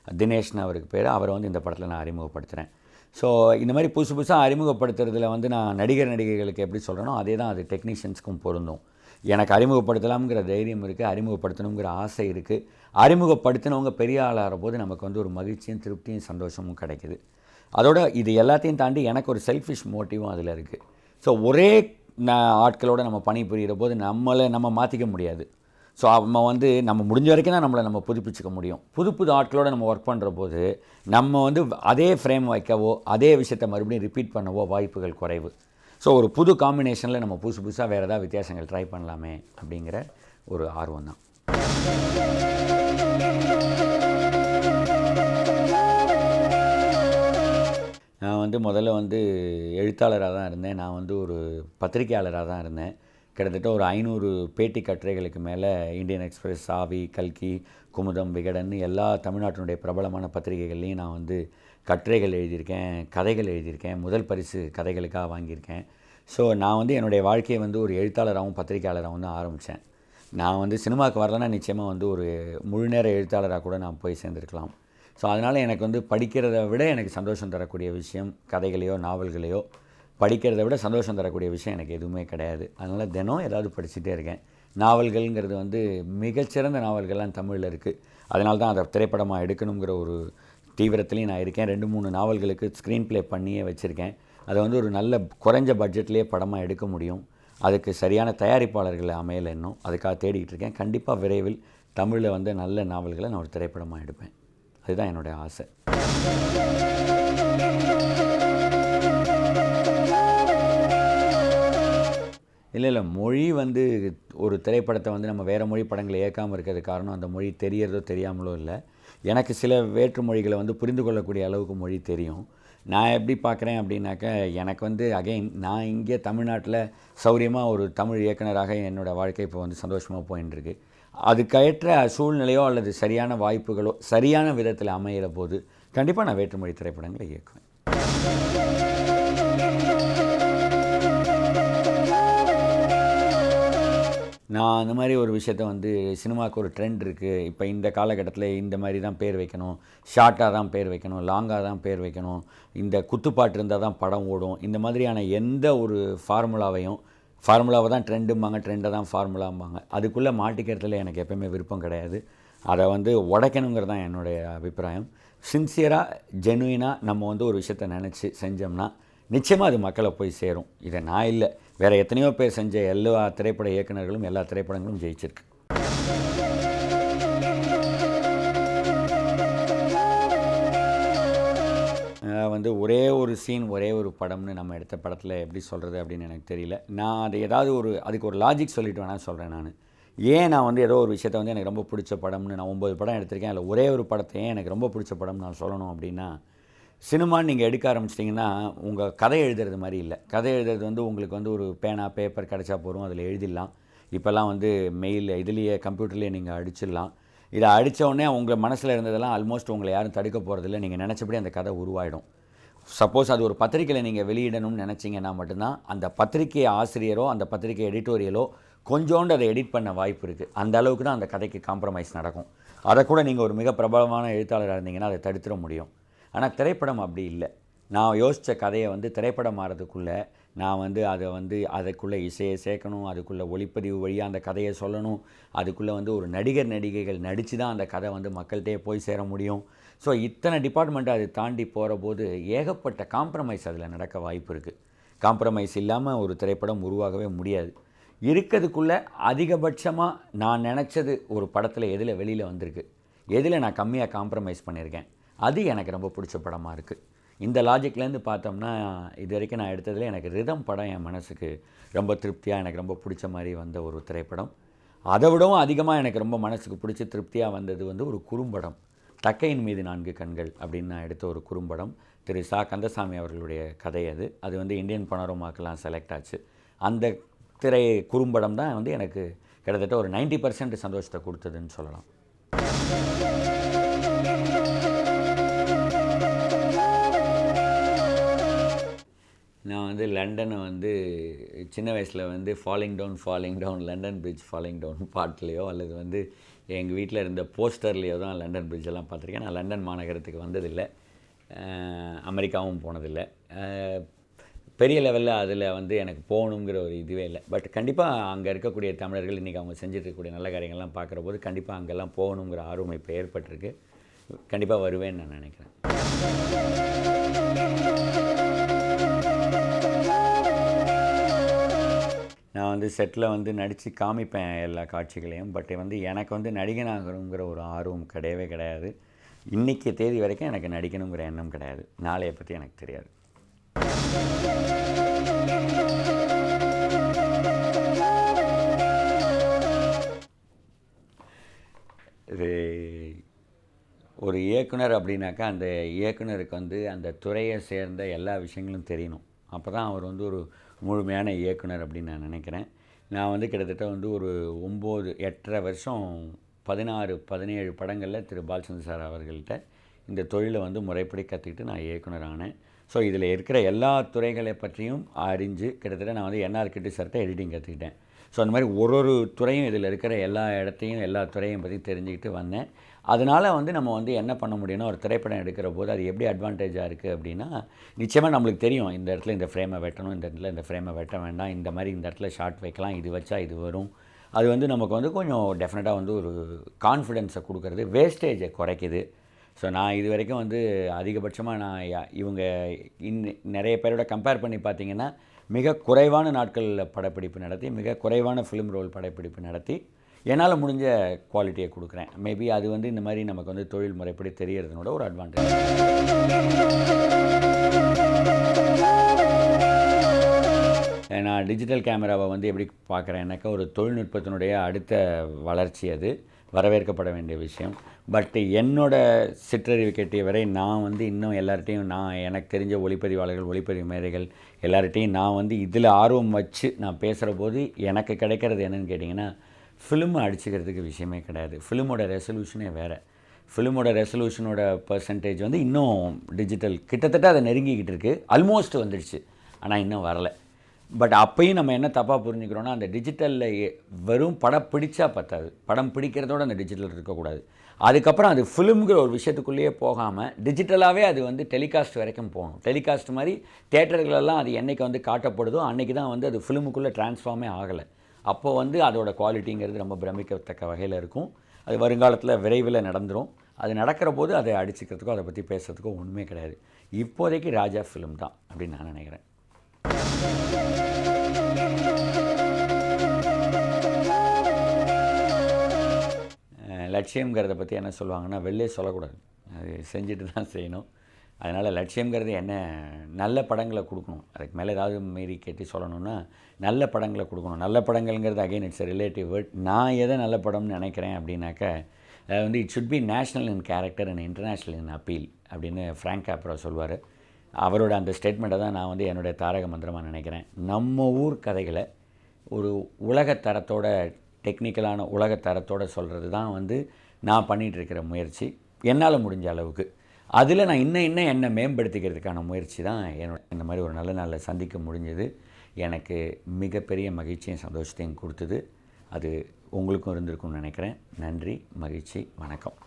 தினேஷ்னு அவருக்கு பேர், அவரை வந்து இந்த படத்தில் நான் அறிமுகப்படுத்துகிறேன். ஸோ இந்த மாதிரி புதுசாக அறிமுகப்படுத்துறதுல வந்து நான் நடிகைகளுக்கு எப்படி சொல்கிறேனோ அதே தான் அது டெக்னீஷியன்ஸ்க்கும் பொருந்தும். எனக்கு அறிமுகப்படுத்தலாம்ங்கிற தைரியம் இருக்குது, அறிமுகப்படுத்தணுங்கிற ஆசை இருக்குது. அறிமுகப்படுத்தினவங்க பெரிய ஆளாகிற போது நமக்கு வந்து ஒரு மகிழ்ச்சியும் திருப்தியும் சந்தோஷமும் கிடைக்குது. அதோட இது எல்லாத்தையும் தாண்டி எனக்கு ஒரு செல்ஃபிஷ் மோட்டிவும் அதில் இருக்குது. ஸோ ஒரே ஆட்களோடு நம்ம பணிபுரிகிற போது நம்ம மாற்றிக்க முடியாது. ஸோ நம்ம முடிஞ்ச வரைக்கும் தான் நம்ம புதுப்பிச்சுக்க முடியும். புது ஆட்களோடு நம்ம ஒர்க் பண்ணுற போது நம்ம வந்து அதே ஃப்ரேம் வைக்கவோ அதே விஷயத்தை மறுபடியும் ரிப்பீட் பண்ணவோ வாய்ப்புகள் குறைவு. ஸோ ஒரு புது காம்பினேஷனில் நம்ம புதுசாக வேறு ஏதாவது வித்தியாசங்கள் ட்ரை பண்ணலாமே அப்படிங்கிற ஒரு ஆர்வம் தான். நான் வந்து முதல்ல வந்து எழுத்தாளராக தான் இருந்தேன். நான் வந்து ஒரு பத்திரிகையாளராக தான் இருந்தேன். கிட்டத்தட்ட ஒரு 500 பேட்டி கட்டுரைகளுக்கு மேலே இந்தியன் எக்ஸ்பிரஸ், ஆவி, கல்கி, குமுதம், விகடன் எல்லா தமிழ்நாட்டினுடைய பிரபலமான பத்திரிகைகள்லையும் நான் வந்து கட்டுரைகள் எழுதியிருக்கேன், கதைகள் எழுதியிருக்கேன். முதல் பரிசு கதைகளுக்காக வாங்கியிருக்கேன். ஸோ நான் வந்து என்னுடைய வாழ்க்கையை வந்து ஒரு எழுத்தாளராகவும் பத்திரிகையாளராகவும் தான் ஆரம்பித்தேன். நான் வந்து சினிமாவுக்கு வரலன்னா நிச்சயமாக வந்து ஒரு முழுநேர எழுத்தாளராக கூட நான் போய் சேர்ந்துருக்கலாம். ஸோ அதனால் எனக்கு வந்து படிக்கிறத விட எனக்கு சந்தோஷம் தரக்கூடிய விஷயம் கதைகளையோ நாவல்களையோ படிக்கிறத விட சந்தோஷம் தரக்கூடிய விஷயம் எனக்கு எதுவுமே கிடையாது. அதனால் தினம் ஏதாவது படிச்சுட்டே இருக்கேன். நாவல்கள்ங்கிறது வந்து மிகச்சிறந்த நாவல்கள்லாம் தமிழில் இருக்குது. அதனால தான் அதை திரைப்படமாக எடுக்கணுங்கிற ஒரு தீவிரத்துலேயும் நான் இருக்கேன். 2-3 நாவல்களுக்கு ஸ்க்ரீன் ப்ளே பண்ணியே வச்சுருக்கேன். அதை வந்து ஒரு நல்ல குறைஞ்ச பட்ஜெட்லேயே படமாக எடுக்க முடியும். அதுக்கு சரியான தயாரிப்பாளர்கள் அமையலை இன்னும். அதுக்காக தேடிக்கிட்டு இருக்கேன். கண்டிப்பாக விரைவில் தமிழில் வந்து நல்ல நாவல்களை நான் ஒரு திரைப்படமாக எடுப்பேன். அதுதான் என்னுடைய ஆசை. இல்லை மொழி வந்து ஒரு திரைப்படத்தை வந்து நம்ம வேறு மொழி படங்களை ஏற்காமல் இருக்கிறது காரணம் அந்த மொழி தெரியறதோ தெரியாமலோ இல்லை. எனக்கு சில வேற்று மொழிகளை வந்து புரிந்து கொள்ளக்கூடிய அளவுக்கு மொழி தெரியும். நான் எப்படி பார்க்குறேன் அப்படின்னாக்கா, எனக்கு வந்து நான் இங்கே தமிழ்நாட்டில் சௌரியமாக ஒரு தமிழ் இயக்குனராக என்னோடய வாழ்க்கை இப்போ வந்து சந்தோஷமாக போயின்ட்டுருக்கு. அதுக்கேற்ற சூழ்நிலையோ அல்லது சரியான வாய்ப்புகளோ சரியான விதத்தில் அமையிற போது கண்டிப்பாக நான் வேற்றுமொழி திரைப்படங்களை இயக்குவேன். நான் அந்த மாதிரி ஒரு விஷயத்த வந்து சினிமாவுக்கு ஒரு ட்ரெண்ட் இருக்குது. இப்போ இந்த காலகட்டத்தில் இந்த மாதிரி தான் பேர் வைக்கணும், ஷார்ட்டாக தான் பேர் வைக்கணும், லாங்காக தான் பேர் வைக்கணும், இந்த குத்துப்பாட்டு இருந்தால் தான் படம் ஓடும், இந்த மாதிரியான எந்த ஒரு ஃபார்முலாவை தான் ட்ரெண்டும்பாங்க, ட்ரெண்டை தான் ஃபார்முலாம்பாங்க. அதுக்குள்ளே மாட்டிக்கிறதுல எனக்கு எப்போயுமே விருப்பம் கிடையாது. அதை வந்து உடைக்கணுங்கிறது தான் என்னுடைய அபிப்பிராயம். சின்சியராக ஜெனுயினாக நம்ம வந்து ஒரு விஷயத்தை நினச்சி செஞ்சோம்னா நிச்சயமாக அது மக்களை போய் சேரும். இதை நான் இல்லை, வேறு எத்தனையோ பேர் செஞ்ச எல்லா திரைப்பட இயக்குநர்களும் எல்லா திரைப்படங்களும் ஜெயிச்சிருக்கு. வந்து ஒரே ஒரு சீன் ஒரே ஒரு படம்னு நம்ம எடுத்த படத்தில் எப்படி சொல்கிறது அப்படின்னு எனக்கு தெரியல. நான் அது ஏதாவது அதுக்கு ஒரு லாஜிக் சொல்லிட்டு வேணால் சொல்கிறேன். நான் வந்து ஏதோ ஒரு விஷயத்தை வந்து எனக்கு ரொம்ப பிடிச்ச படம்னு நான் 9 படம் எடுத்திருக்கேன். அதில் ஒரே ஒரு படத்தை எனக்கு ரொம்ப பிடிச்ச படம் நான் சொல்லணும் அப்படின்னா, சினிமான்னு நீங்கள் எடுக்க ஆரம்பிச்சிட்டிங்கன்னா உங்கள் கதை எழுதுறது மாதிரி இல்லை. கதை எழுதுறது வந்து உங்களுக்கு வந்து ஒரு பேனா பேப்பர் கிடச்சா போகிறோம், அதில் எழுதிடலாம். இப்போல்லாம் வந்து மெயில் இதுலேயே கம்ப்யூட்டர்லேயே நீங்கள் அடிச்சிடலாம். இதை அடித்தோடனே உங்கள் மனசில் இருந்ததெல்லாம் ஆல்மோஸ்ட் உங்களை யாரும் தடுக்க போகிறதில்ல. நீங்கள் நினச்சபடி அந்த கதை உருவாயிடும். சப்போஸ் அது ஒரு பத்திரிக்கையில் நீங்கள் வெளியிடணும்னு நினச்சிங்கன்னா மட்டும்தான் அந்த பத்திரிகை ஆசிரியரோ அந்த பத்திரிகை எடிட்டோரியலோ கொஞ்சோண்டு அதை எடிட் பண்ண வாய்ப்பு இருக்குது. அந்த அளவுக்கு தான் அந்த கதைக்கு காம்ப்ரமைஸ் நடக்கும். அதை கூட நீங்கள் ஒரு மிக பிரபலமான எழுத்தாளராக இருந்தீங்கன்னா அதை தடுத்துட முடியும். ஆனால் திரைப்படம் அப்படி இல்லை. நான் யோசித்த கதையை வந்து திரைப்படம் ஆகிறதுக்குள்ளே நான் வந்து அதுக்குள்ளே இசையை சேர்க்கணும், அதுக்குள்ளே ஒளிப்பதிவு வழியாக அந்த கதையை சொல்லணும், அதுக்குள்ளே வந்து ஒரு நடிகைகள் நடித்து தான் அந்த கதை வந்து மக்கள்கிட்டே போய் சேர முடியும். ஸோ இத்தனை டிபார்ட்மெண்ட் அதை தாண்டி போகிற போது ஏகப்பட்ட காம்ப்ரமைஸ் அதில் நடக்க வாய்ப்பு இருக்குது. காம்ப்ரமைஸ் இல்லாமல் ஒரு திரைப்படம் உருவாகவே முடியாது. இருக்கிறதுக்குள்ளே அதிகபட்சமாக நான் நினச்சது ஒரு படத்தில் எதில் வெளியில் வந்திருக்கு, எதில் நான் கம்மியாக காம்ப்ரமைஸ் பண்ணியிருக்கேன், அது எனக்கு ரொம்ப பிடிச்ச படமாக இருக்குது. இந்த லாஜிக்லேருந்து பார்த்தோம்னா இது வரைக்கும் நான் எடுத்ததில் எனக்கு ரிதம் படம் என் மனசுக்கு ரொம்ப திருப்தியாக எனக்கு ரொம்ப பிடிச்ச மாதிரி வந்த ஒரு திரைப்படம். அதை விடவும் அதிகமாக எனக்கு ரொம்ப மனசுக்கு பிடிச்சி திருப்தியாக வந்தது வந்து ஒரு குறும்படம், தக்கையின் மீது 4 கண்கள் அப்படின்னு நான் எடுத்த ஒரு குறும்படம். திரு சா கந்தசாமி அவர்களுடைய கதை அது வந்து இந்தியன் பனோரமாக்கெல்லாம் செலக்ட் ஆச்சு. அந்த குறும்படம் தான் வந்து எனக்கு கிட்டத்தட்ட ஒரு 90% சந்தோஷத்தை கொடுத்ததுன்னு சொல்லலாம். நான் வந்து லண்டனை வந்து சின்ன வயசில் வந்து falling down London bridge falling down பாட்டிலையோ அல்லது வந்து எங்கள் வீட்டில் இருந்த போஸ்டர்லேயோ தான் லண்டன் பிரிட்ஜெல்லாம் பார்த்துருக்கேன். நான் லண்டன் மாநகரத்துக்கு வந்ததில்லை, அமெரிக்காவும் போனதில்லை. பெரிய லெவலில் அதில் வந்து எனக்கு போகணுங்கிற ஒரு இதுவே இல்லை. பட் கண்டிப்பாக அங்கே இருக்கக்கூடிய தமிழர்கள் இன்றைக்கி அவங்க செஞ்சுட்டு இருக்கக்கூடிய நல்ல காரியங்கள்லாம் பார்க்குற போது கண்டிப்பாக அங்கெல்லாம் போகணுங்கிற ஆர்வம் இப்போ ஏற்பட்டிருக்கு. கண்டிப்பாக வருவேன்னு நான் நினைக்கிறேன். நான் வந்து செட்டில் வந்து நடித்து காமிப்பேன் எல்லா காட்சிகளையும். பட் வந்து எனக்கு வந்து நடிகனாகணுங்கிற ஒரு ஆர்வம் கிடையவே கிடையாது. இன்றைக்கி தேதி வரைக்கும் எனக்கு நடிக்கணுங்கிற எண்ணம் கிடையாது. நாளையை பற்றி எனக்கு தெரியாது. இது ஒரு இயக்குனர் அப்படின்னாக்கா அந்த இயக்குனருக்கு வந்து அந்த துறையை சேர்ந்த எல்லா விஷயங்களும் தெரியணும். அப்போ தான் அவர் வந்து ஒரு முழுமையான இயக்குனர் அப்படின்னு நான் நினைக்கிறேன். நான் வந்து கிட்டத்தட்ட வந்து ஒரு 8.5 வருஷம் 16-17 படங்களில் திரு பாலச்சந்தர் சார் அவர்கள்ட்ட இந்த தொழிலை வந்து முறைப்படி கற்றுக்கிட்டு நான் இயக்குனர் ஆனேன். ஸோ இதில் இருக்கிற எல்லா துறைகளை பற்றியும் அறிஞ்சு கிட்டத்தட்ட நான் வந்து என்ஆர் கிட்டி சார்கிட்ட எடிட்டிங் கற்றுக்கிட்டேன். ஸோ அந்த மாதிரி ஒரு துறையும் இதில் இருக்கிற எல்லா இடத்தையும் எல்லா துறையும் பற்றி தெரிஞ்சுக்கிட்டு வந்தேன். அதனால் வந்து நம்ம வந்து என்ன பண்ண முடியும்னா ஒரு திரைப்படம் எடுக்கிற போது அது எப்படி அட்வான்டேஜாக இருக்குது அப்படின்னா, நிச்சயமாக நம்மளுக்கு தெரியும் இந்த இடத்துல இந்த ஃப்ரேமை வெட்டணும், இந்த இடத்துல இந்த ஃப்ரேமை வெட்ட வேண்டாம், இந்த மாதிரி இந்த இடத்துல ஷார்ட் வைக்கலாம், இது வச்சா இது வரும். அது வந்து நமக்கு வந்து கொஞ்சம் டெஃபினட்டாக வந்து ஒரு கான்ஃபிடென்ஸை கொடுக்கறது, வேஸ்டேஜை குறைக்குது. ஸோ நான் இது வரைக்கும் வந்து அதிகபட்சமாக நான் இவங்க நிறைய பேரோட கம்பேர் பண்ணி பார்த்தீங்கன்னா மிக குறைவான நாட்களில் படப்பிடிப்பு நடத்தி, மிக குறைவான ஃபிலிம் ரோல் படப்பிடிப்பு நடத்தி என்னால் முடிஞ்ச குவாலிட்டியை கொடுக்குறேன். மேபி அது வந்து இந்த மாதிரி நமக்கு வந்து தொழில் முறைப்படி தெரியறதுனோட ஒரு அட்வான்டேஜ். நான் டிஜிட்டல் கேமராவை வந்து எப்படி பார்க்குறேன்னாக்கா ஒரு தொழில்நுட்பத்தினுடைய அடுத்த வளர்ச்சி, அது வரவேற்கப்பட வேண்டிய விஷயம். பட் என்னோடய சிற்றறிவு கேட்டிய வரை நான் வந்து இன்னும் எல்லார்ட்டையும் எனக்கு தெரிஞ்ச ஒளிப்பதிவாளர்கள், ஒளிப்பதிவு மேதைகள் எல்லார்ட்டையும் நான் வந்து இதில் ஆர்வம் வச்சு நான் பேசுகிற போது எனக்கு கிடைக்கிறது என்னென்னு கேட்டிங்கன்னா, ஃபிலிமை அடிச்சுக்கிறதுக்கு விஷயமே கிடையாது. ஃபிலிமோட ரெசல்யூஷனே வேறு. ஃபிலிமோட ரெசல்யூஷனோட பர்சன்டேஜ் வந்து இன்னும் டிஜிட்டல் கிட்டத்தட்ட அதை நெருங்கிக்கிட்டு இருக்குது. ஆல்மோஸ்ட் வந்துடுச்சு, ஆனால் இன்னும் வரலை. பட் அப்பையும் நம்ம என்ன தப்பாக புரிஞ்சுக்கிறோன்னா, அந்த டிஜிட்டலில் வெறும் படம் பிடிச்சா பத்தாது, படம் பிடிக்கிறதோடு அந்த டிஜிட்டல் இருக்கக்கூடாது. அதுக்கப்புறம் அது ஃபிலிம்ங்கிற ஒரு விஷயத்துக்குள்ளேயே போகாமல் டிஜிட்டலாகவே அது வந்து டெலிகாஸ்ட் வரைக்கும் போகணும். டெலிகாஸ்ட் மாதிரி தியேட்டர்களெல்லாம் அது என்றைக்கு வந்து காட்டப்படுதோ அன்றைக்கி தான் வந்து அது ஃபிலிமுக்குள்ளே ட்ரான்ஸ்ஃபார்மே ஆகலை. அப்போது வந்து அதோட குவாலிட்டிங்கிறது ரொம்ப பிரமிக்கத்தக்க வகையில் இருக்கும். அது வருங்காலத்தில் விரைவில் நடந்துடும். அது நடக்கிற போது அதை அடிச்சுக்கிறதுக்கோ அதை பற்றி பேசுகிறதுக்கோ ஒன்றுமே கிடையாது. இப்போதைக்கு ராஜா ஃபிலிம் தான் அப்படின்னு நான் நினைக்கிறேன். லட்சியங்கிறத பற்றி என்ன சொல்லுவாங்கன்னா, வெளிலே சொல்லக்கூடாது, அது செஞ்சுட்டு தான் செய்யணும். அதனால் லட்சியங்கிறது என்ன, நல்ல படங்களை கொடுக்கணும். அதுக்கு மேலே ஏதாவது மீறி கேட்டு சொல்லணும்னா நல்ல படங்களை கொடுக்கணும். நல்ல படங்கள்ங்கிறது அகைன் இட்ஸ் ரிலேட்டிவ் வேர்ட். நான் எதை நல்ல படம்னு நினைக்கிறேன் அப்படின்னாக்கா, அது வந்து it should be national in character and international in appeal அப்படின்னு ஃப்ராங்க் கேப்ரா சொல்வார். அவரோட அந்த ஸ்டேட்மெண்ட்டை தான் நான் வந்து என்னுடைய தாரக மந்திரமாக நினைக்கிறேன். நம்ம ஊர் கதைகளை ஒரு உலகத்தரத்தோட, டெக்னிக்கலான உலகத்தரத்தோடு சொல்கிறது தான் வந்து நான் பண்ணிகிட்ருக்கிற முயற்சி, என்னால் முடிஞ்ச அளவுக்கு. அதில் நான் இன்னும் என்னை மேம்படுத்திக்கிறதுக்கான முயற்சி தான் என்னோட இந்த மாதிரி ஒரு நல்ல நாளில் சந்திக்க முடிஞ்சது. எனக்கு மிகப்பெரிய மகிழ்ச்சியும் சந்தோஷத்தையும் கொடுத்தது. அது உங்களுக்கும் இருந்திருக்கும்னு நினைக்கிறேன். நன்றி, மகிழ்ச்சி, வணக்கம்.